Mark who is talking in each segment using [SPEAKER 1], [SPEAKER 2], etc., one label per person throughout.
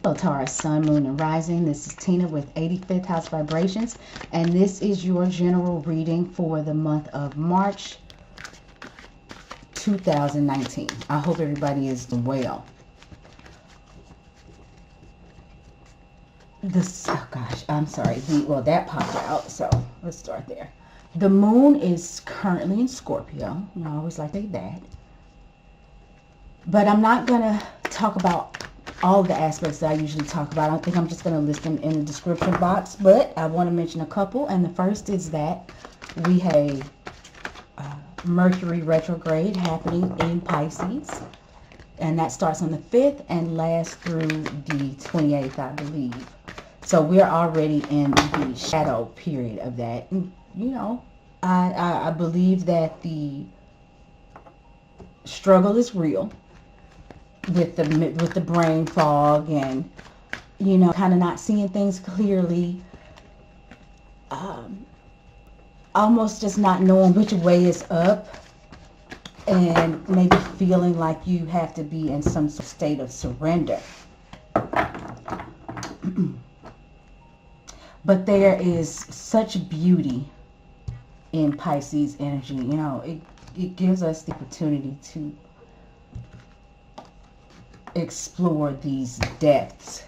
[SPEAKER 1] Hello Taurus, Sun, Moon, and Rising. This is Tina with 85th House Vibrations, and this is your general reading for the month of March 2019. I hope everybody is well. Oh gosh, I'm sorry. Well, that popped out, so let's start there. The moon is currently in Scorpio. I always like to say that. But I'm not going to talk about all the aspects that I usually talk about. I think I'm just going to list them in the description box, but I want to mention a couple. And the first is that we have Mercury retrograde happening in Pisces, and that starts on the 5th and lasts through the 28th, I believe. So we're already in the shadow period of that. And, I believe that the struggle is real with the brain fog and kind of not seeing things clearly, almost just not knowing which way is up, and maybe feeling like you have to be in some state of surrender. But there is such beauty in Pisces energy. It gives us the opportunity to explore these depths,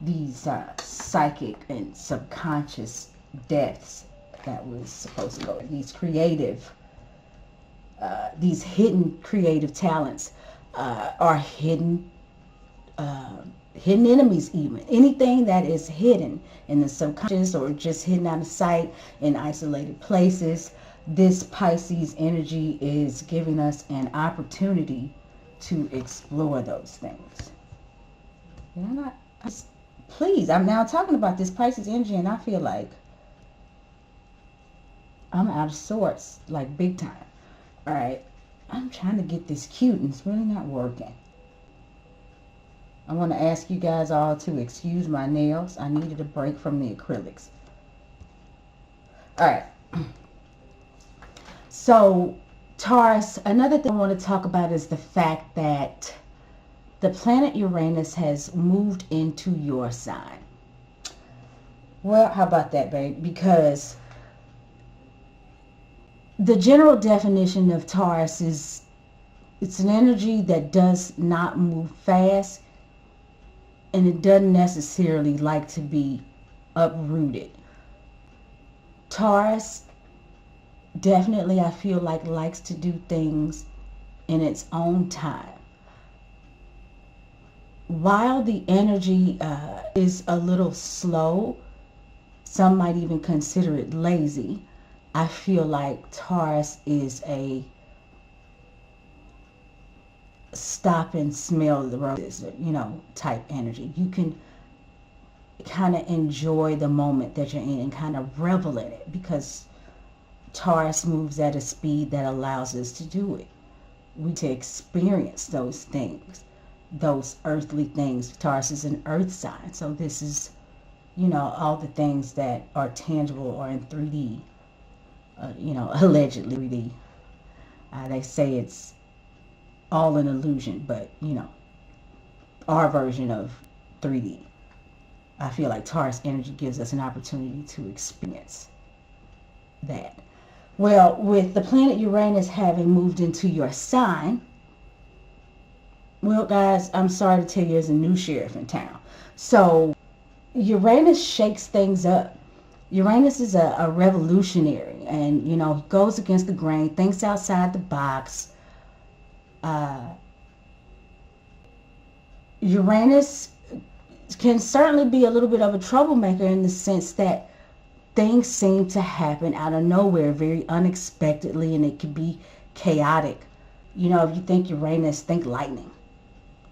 [SPEAKER 1] these psychic and subconscious depths that we're supposed to go, these creative, these hidden creative talents, are hidden enemies, even anything that is hidden in the subconscious or just hidden out of sight in isolated places. This Pisces energy is giving us an opportunity to explore those things. Please, I'm now talking about this Pisces energy, and I feel like I'm out of sorts, like big time. All right, I'm trying to get this cute, and it's really not working. I want to ask you guys all to excuse my nails. I needed a break from the acrylics. All right. So, Taurus, another thing I want to talk about is the fact that the planet Uranus has moved into your sign. Well, how about that, babe? Because the general definition of Taurus is it's an energy that does not move fast, and it doesn't necessarily like to be uprooted. Taurus definitely, I feel like, likes to do things in its own time. While the energy is a little slow, some might even consider it lazy, I feel like Taurus is a stop and smell the roses, type energy. You can kind of enjoy the moment that you're in and kind of revel in it, because Taurus moves at a speed that allows us to do it. We to experience those things, those earthly things. Taurus is an earth sign, so this is, all the things that are tangible or in 3D, allegedly 3D. They say it's all an illusion, but, our version of 3D. I feel like Taurus energy gives us an opportunity to experience that. Well, with the planet Uranus having moved into your sign, well, guys, I'm sorry to tell you, there's a new sheriff in town. So Uranus shakes things up. Uranus is a revolutionary, and, he goes against the grain, thinks outside the box. Uranus can certainly be a little bit of a troublemaker in the sense that things seem to happen out of nowhere, very unexpectedly, and it can be chaotic. If you think Uranus, think lightning.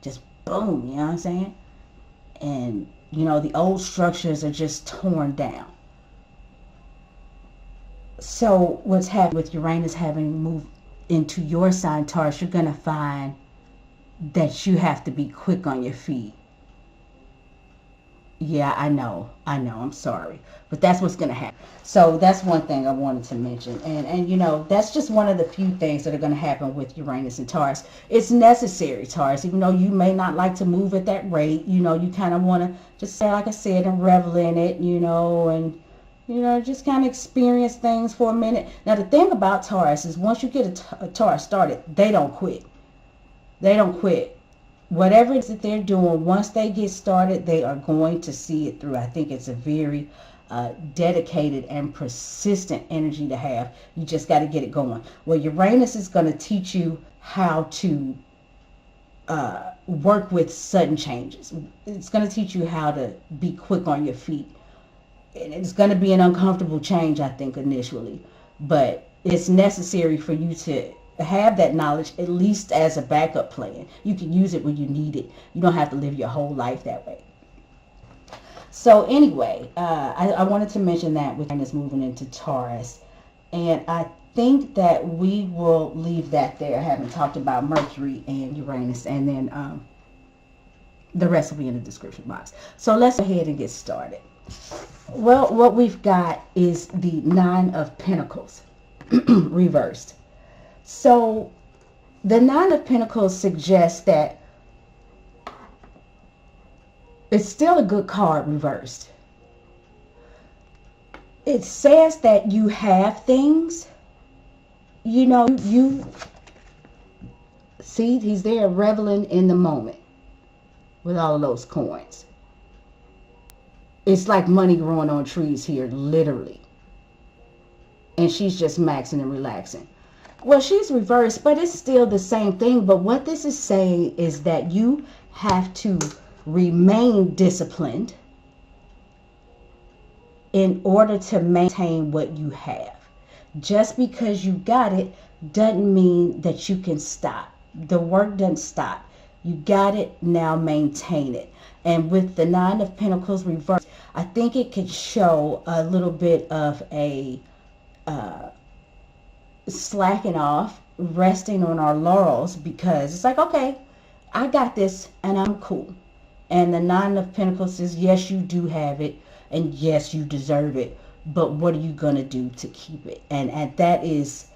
[SPEAKER 1] Just boom, you know what I'm saying? And, the old structures are just torn down. So what's happened with Uranus having moved into your sign, Taurus, you're going to find that you have to be quick on your feet. Yeah, I'm sorry. But that's what's going to happen. So that's one thing I wanted to mention. And you know, that's just one of the few things that are going to happen with Uranus and Taurus. It's necessary, Taurus, even though you may not like to move at that rate. You know, you kind of want to just say, like I said, and revel in it, you know, and, you know, just kind of experience things for a minute. Now, the thing about Taurus is once you get a Taurus started, they don't quit. They don't quit. Whatever it is that they're doing, once they get started, they are going to see it through. I think it's a very dedicated and persistent energy to have. You just got to get it going. Well, Uranus is going to teach you how to work with sudden changes. It's going to teach you how to be quick on your feet. And it's going to be an uncomfortable change, I think, initially. But it's necessary for you to have that knowledge, at least as a backup plan. You can use it when you need it. You don't have to live your whole life that way. So anyway, I wanted to mention that with Uranus moving into Taurus. And I think that we will leave that there, having talked about Mercury and Uranus. And then the rest will be in the description box. So let's go ahead and get started. Well, what we've got is the Nine of Pentacles reversed. So the Nine of Pentacles suggests that it's still a good card reversed. It says that you have things, you know, you see, he's there reveling in the moment with all of those coins. It's like money growing on trees here, literally. And she's just maxing and relaxing. Well, she's reversed, but it's still the same thing. But what this is saying is that you have to remain disciplined in order to maintain what you have. Just because you got it doesn't mean that you can stop. The work doesn't stop. You got it, now maintain it. And with the Nine of Pentacles reversed, I think it could show a little bit of a slacking off, resting on our laurels, because it's like, okay, I got this and I'm cool. And the Nine of Pentacles says, yes, you do have it, and yes, you deserve it, but what are you going to do to keep it? And that is,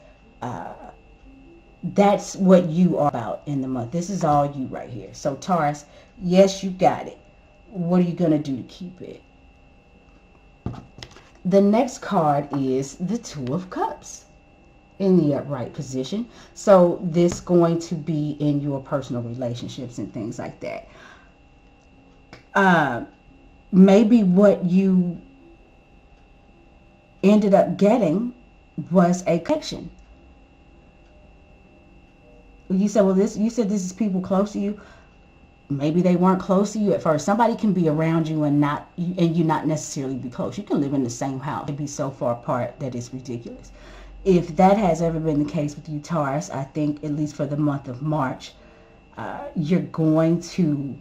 [SPEAKER 1] that's what you are about in the month. This is all you right here. So Taurus, yes, you got it. What are you going to do to keep it? The next card is the Two of Cups in the upright position. So this going to be in your personal relationships and things like that. Maybe what you ended up getting was a connection. You said, well, you said this is people close to you. Maybe they weren't close to you at first. Somebody can be around you and you not necessarily be close. You can live in the same house and be so far apart that it's ridiculous. If that has ever been the case with you, Taurus, I think at least for the month of March, you're going to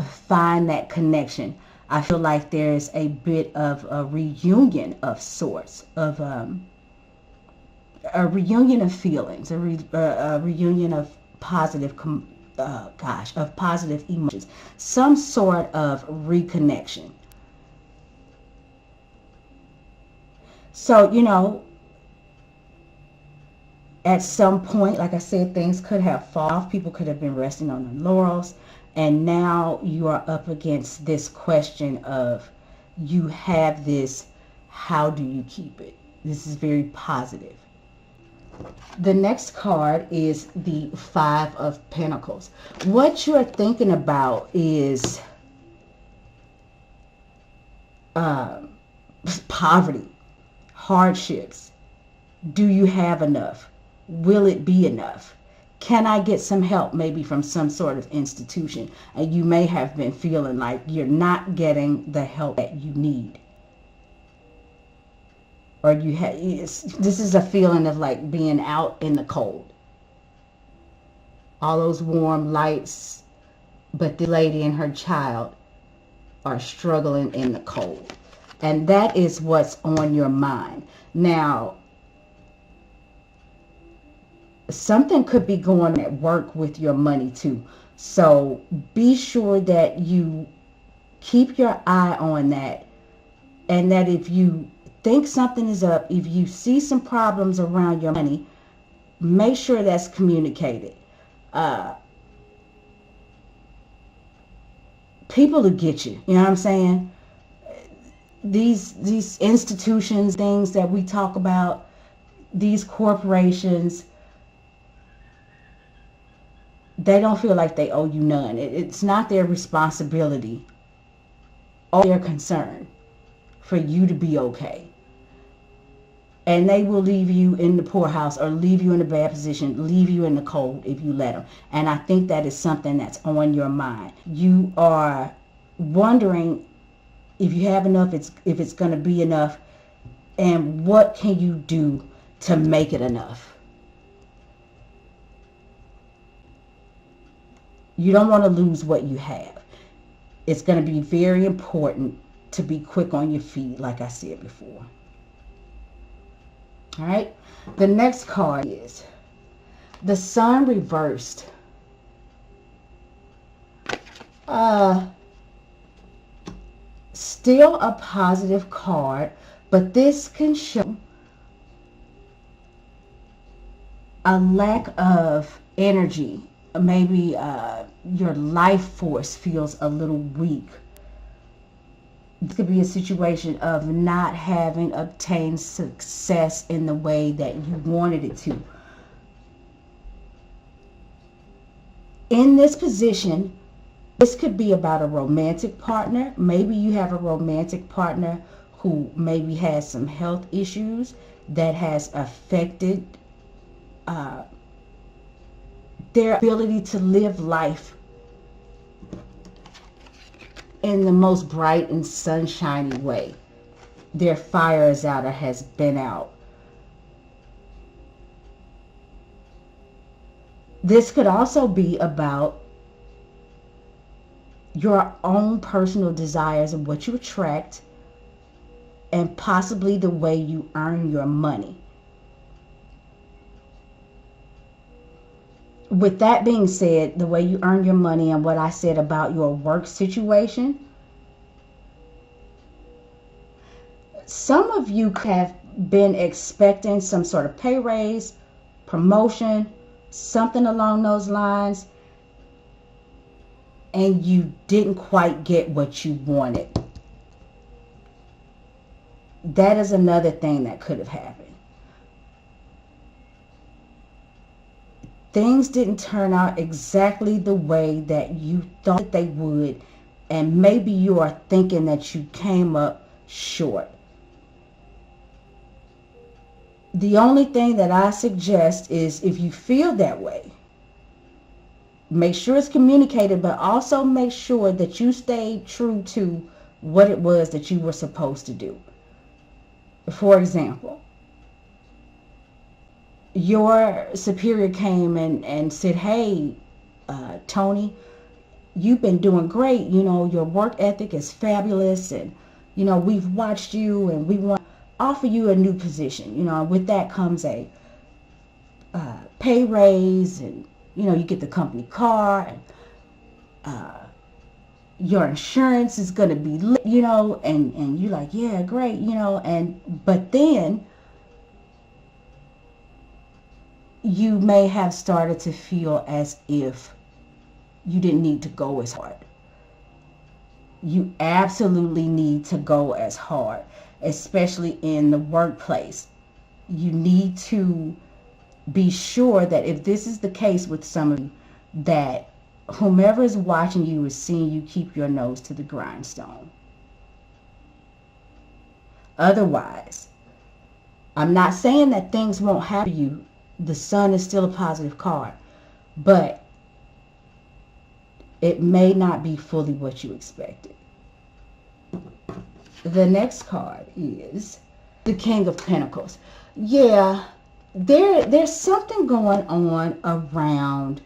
[SPEAKER 1] find that connection. I feel like there's a bit of a reunion of sorts, of a reunion of feelings, a reunion of positive of positive emotions, some sort of reconnection. So, you know, at some point, like I said, things could have fallen off. People could have been resting on their laurels. And now you are up against this question of, you have this, how do you keep it? This is very positive. The next card is the Five of Pentacles. What you're thinking about is poverty, hardships. Do you have enough? Will it be enough? Can I get some help, maybe from some sort of institution? And you may have been feeling like you're not getting the help that you need. Or you have, this is a feeling of like being out in the cold. All those warm lights, but the lady and her child are struggling in the cold. And that is what's on your mind. Now, something could be going on at work with your money too. So be sure that you Keep your eye on that. And that if you think something is up, if you see some problems around your money, make sure that's communicated. People will get you. You know what I'm saying? These institutions, things that we talk about, these corporations, they don't feel like they owe you none. It's not their responsibility or their concern for you to be okay. And they will leave you in the poorhouse or leave you in a bad position, leave you in the cold if you let them. And I think that is something that's on your mind. You are wondering if you have enough, if it's going to be enough, and what can you do to make it enough. You don't want to lose what you have. It's going to be very important to be quick on your feet, like I said before. All right. The next card is the Sun reversed. Still a positive card, but this can show a lack of energy. Maybe your life force feels a little weak. This could be a situation of not having obtained success in the way that you wanted it to. In this position, this could be about a romantic partner. Maybe you have a romantic partner who maybe has some health issues that has affected their ability to live life in the most bright and sunshiny way. Their fire is out or has been out. This could also be about your own personal desires and what you attract, and possibly the way you earn your money. With that being said, the way you earn your money and what I said about your work situation, some of you have been expecting some sort of pay raise, promotion, something along those lines, and you didn't quite get what you wanted. That is another thing that could have happened. Things didn't turn out exactly the way that you thought they would, and maybe you are thinking that you came up short. The only thing that I suggest is, if you feel that way, make sure it's communicated, but also make sure that you stay true to what it was that you were supposed to do. For example, your superior came and said, hey, Tony, you've been doing great. You know, your work ethic is fabulous, and, you know, we've watched you, and we want to offer you a new position. You know, with that comes a pay raise, and, you know, you get the company car, and your insurance is going to be, you know, and you're like, yeah, great, you know, but then you may have started to feel as if you didn't need to go as hard. You absolutely need to go as hard, especially in the workplace. You need to be sure that if this is the case with some of you, that whomever is watching you is seeing you keep your nose to the grindstone. Otherwise, I'm not saying that things won't happen to you. The Sun is still a positive card, but it may not be fully what you expected. The next card is the King of Pentacles. Yeah, there's something going on around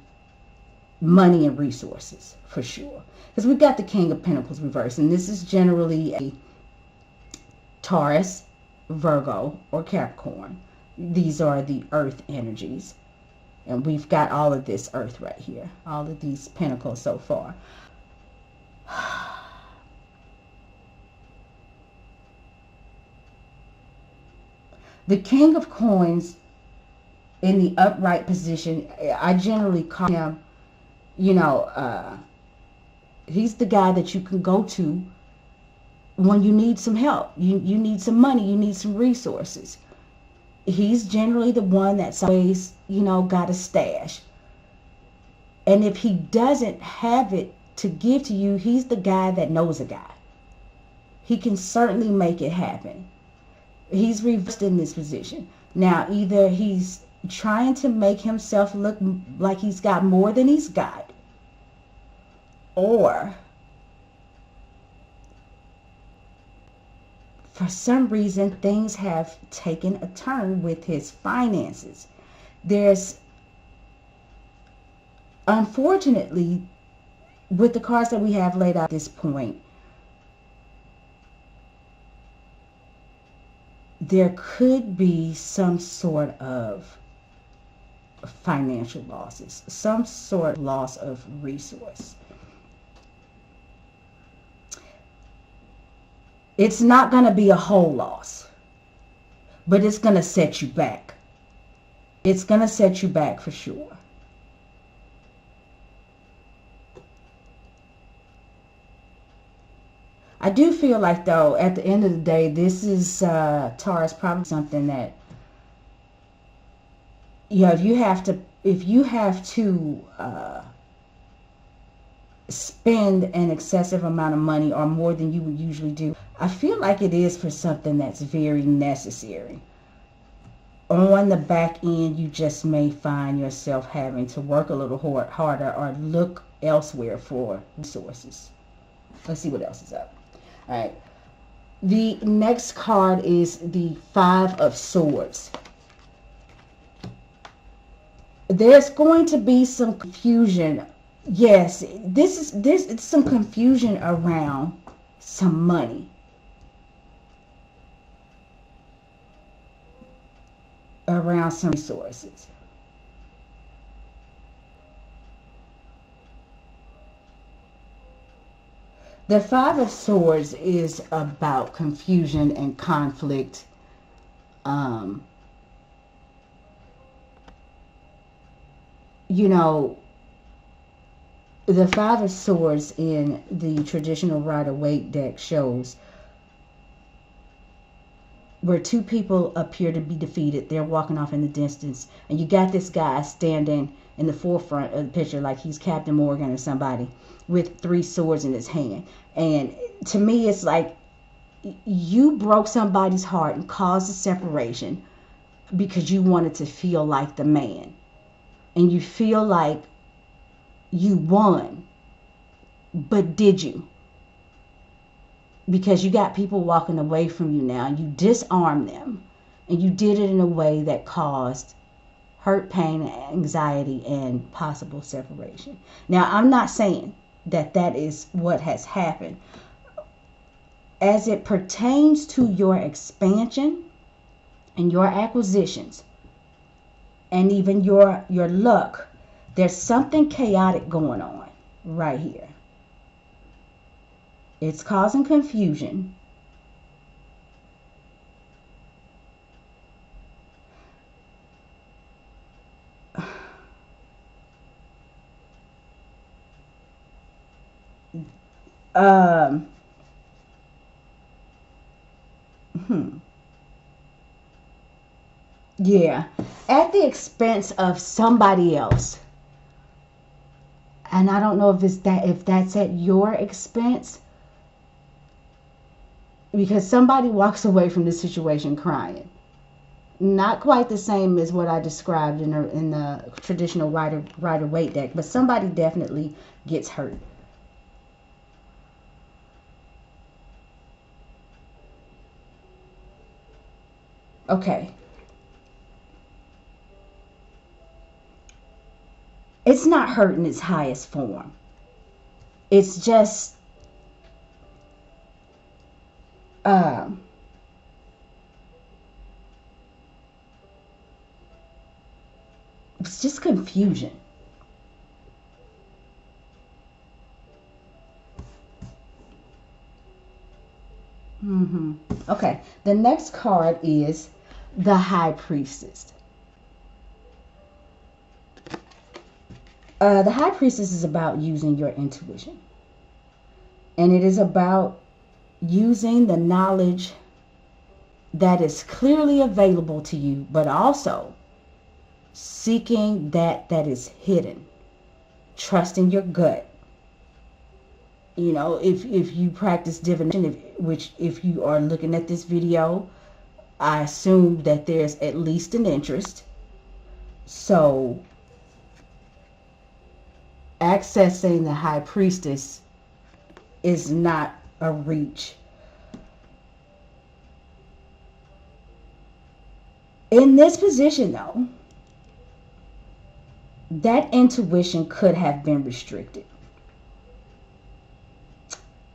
[SPEAKER 1] money and resources, for sure. Because we've got the King of Pentacles reversed, and this is generally a Taurus, Virgo, or Capricorn. These are the earth energies. And we've got all of this earth right here. All of these pentacles so far. The King of Coins in the upright position, I generally call him, you know, he's the guy that you can go to when you need some help. You need some money, you need some resources. He's generally the one that's always, you know, got a stash. And if he doesn't have it to give to you, he's the guy that knows a guy. He can certainly make it happen. He's reversed in this position. Now, either he's trying to make himself look like he's got more than he's got, or for some reason things have taken a turn with his finances. There's, unfortunately, with the cards that we have laid out at this point, there could be some sort of financial losses, some sort of loss of resource. It's not going to be a whole loss, but it's going to set you back. It's going to set you back for sure. I do feel like, though, at the end of the day, this is, Taurus, probably something that, you know, if you have to spend an excessive amount of money or more than you would usually do, I feel like it is for something that's very necessary. On the back end, you just may find yourself having to work a little harder or look elsewhere for resources. Let's see what else is up. All right. The next card is the Five of Swords. There's going to be some confusion. Yes, it's some confusion around some money. Around some resources. The Five of Swords is about confusion and conflict. You know, the Five of Swords in the traditional Rider-Waite deck shows where two people appear to be defeated. They're walking off in the distance, and you got this guy standing in the forefront of the picture like he's Captain Morgan or somebody with three swords in his hand. And to me, it's like you broke somebody's heart and caused a separation because you wanted to feel like the man. And you feel like you won. But did you? Because you got people walking away from you now. You disarmed them. And you did it in a way that caused hurt, pain, anxiety, and possible separation. Now, I'm not saying that that is what has happened. As it pertains to your expansion and your acquisitions and even your luck, there's something chaotic going on right here. It's causing confusion. Yeah, at the expense of somebody else. And I don't know if that's at your expense, because somebody walks away from this situation crying. Not quite the same as what I described in the traditional Rider-Waite deck, but somebody definitely gets hurt. Okay. It's not hurt in its highest form. It's just it's just confusion. Okay, the next card is the High Priestess. The High Priestess is about using your intuition. And it is about using the knowledge that is clearly available to you, but also seeking that is hidden. Trusting your gut. You know, if you practice divination, if you are looking at this video, I assume that there's at least an interest. So accessing the High Priestess is not a reach. In this position, though, that intuition could have been restricted.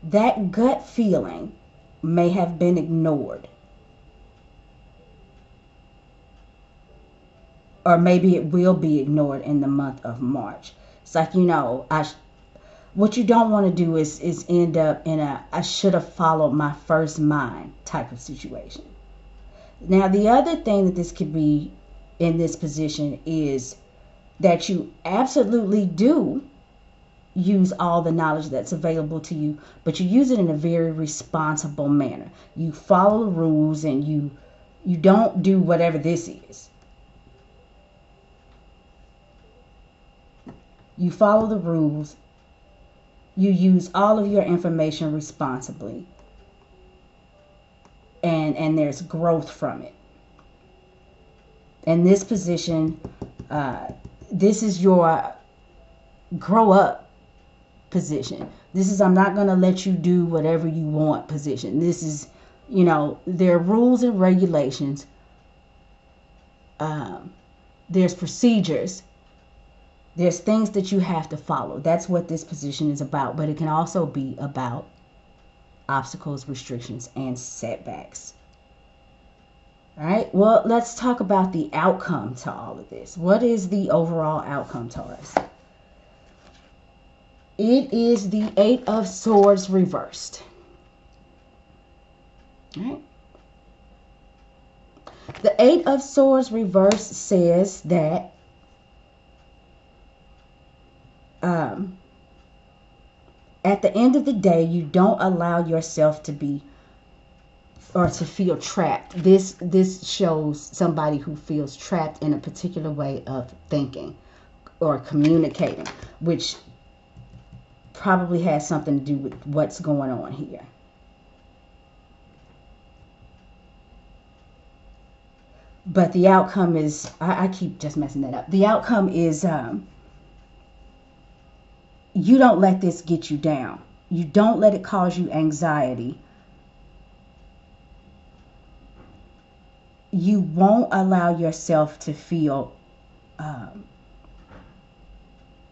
[SPEAKER 1] That gut feeling may have been ignored. Or maybe it will be ignored in the month of March. It's like, you know, what you don't want to do is end up in a I should have followed my first mind type of situation. Now, the other thing that this could be in this position is that you absolutely do use all the knowledge that's available to you, but you use it in a very responsible manner. You follow the rules and you don't do whatever this is. You follow the rules. You use all of your information responsibly. And there's growth from it. In this position, this is your grow up position. This is I'm not going to let you do whatever you want position. This is, you know, there are rules and regulations. There's procedures. There's things that you have to follow. That's what this position is about. But it can also be about obstacles, restrictions, and setbacks. All right. Well, let's talk about the outcome to all of this. What is the overall outcome, Taurus? It is the Eight of Swords reversed. All right. The Eight of Swords reversed says that at the end of the day, you don't allow yourself to be or to feel trapped. This shows somebody who feels trapped in a particular way of thinking or communicating, which probably has something to do with what's going on here. But the outcome is, I keep just messing that up. The outcome is you don't let this get you down. You don't let it cause you anxiety. You won't allow yourself to feel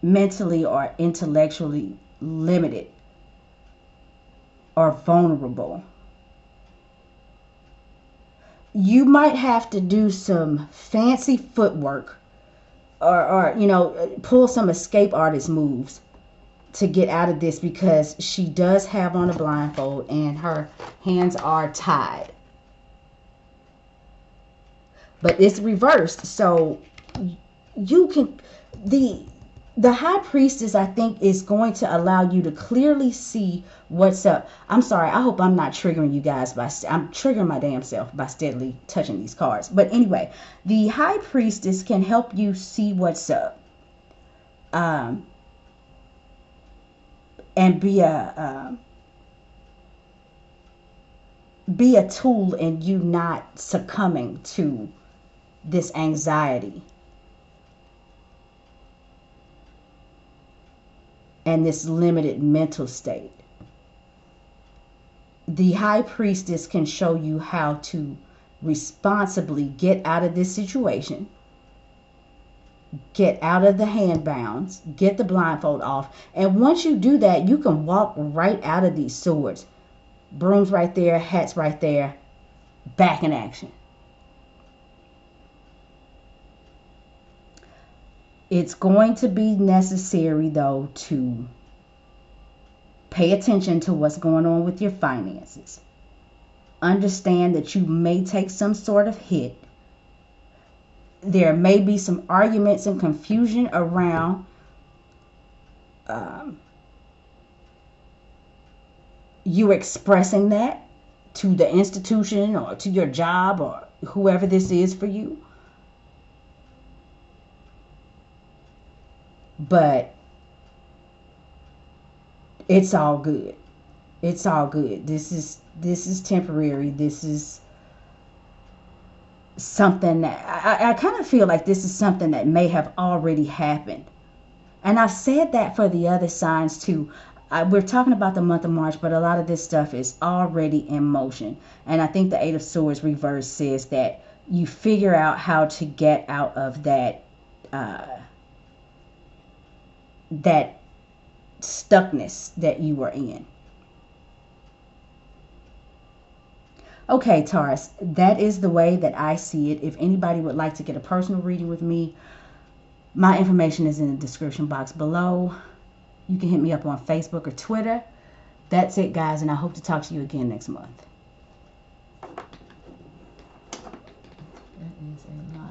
[SPEAKER 1] mentally or intellectually limited or vulnerable. You might have to do some fancy footwork or you know, pull some escape artist moves to get out of this, because she does have on a blindfold and her hands are tied. But it's reversed, so you can, the High Priestess, I think, is going to allow you to clearly see what's up. I'm sorry, I hope I'm not triggering you guys I'm triggering my damn self by steadily touching these cards. But anyway, the High Priestess can help you see what's up. And be a tool in you not succumbing to this anxiety and this limited mental state. The High Priestess can show you how to responsibly get out of this situation, get out of the hand bounds, get the blindfold off. And once you do that, you can walk right out of these swords. Brooms right there, hats right there, back in action. It's going to be necessary, though, to pay attention to what's going on with your finances. Understand that you may take some sort of hit there may be some arguments and confusion around you expressing that to the institution or to your job or whoever this is for you. But it's all good. It's all good. This is temporary. This is something that I kind of feel like this is something that may have already happened. And I've said that for the other signs too. We're talking about the month of March, but a lot of this stuff is already in motion. And I think the Eight of Swords reverse says that you figure out how to get out of that that stuckness that you were in. Okay, Taurus, that is the way that I see it. If anybody would like to get a personal reading with me, my information is in the description box below. You can hit me up on Facebook or Twitter. That's it, guys, and I hope to talk to you again next month. That is a lot.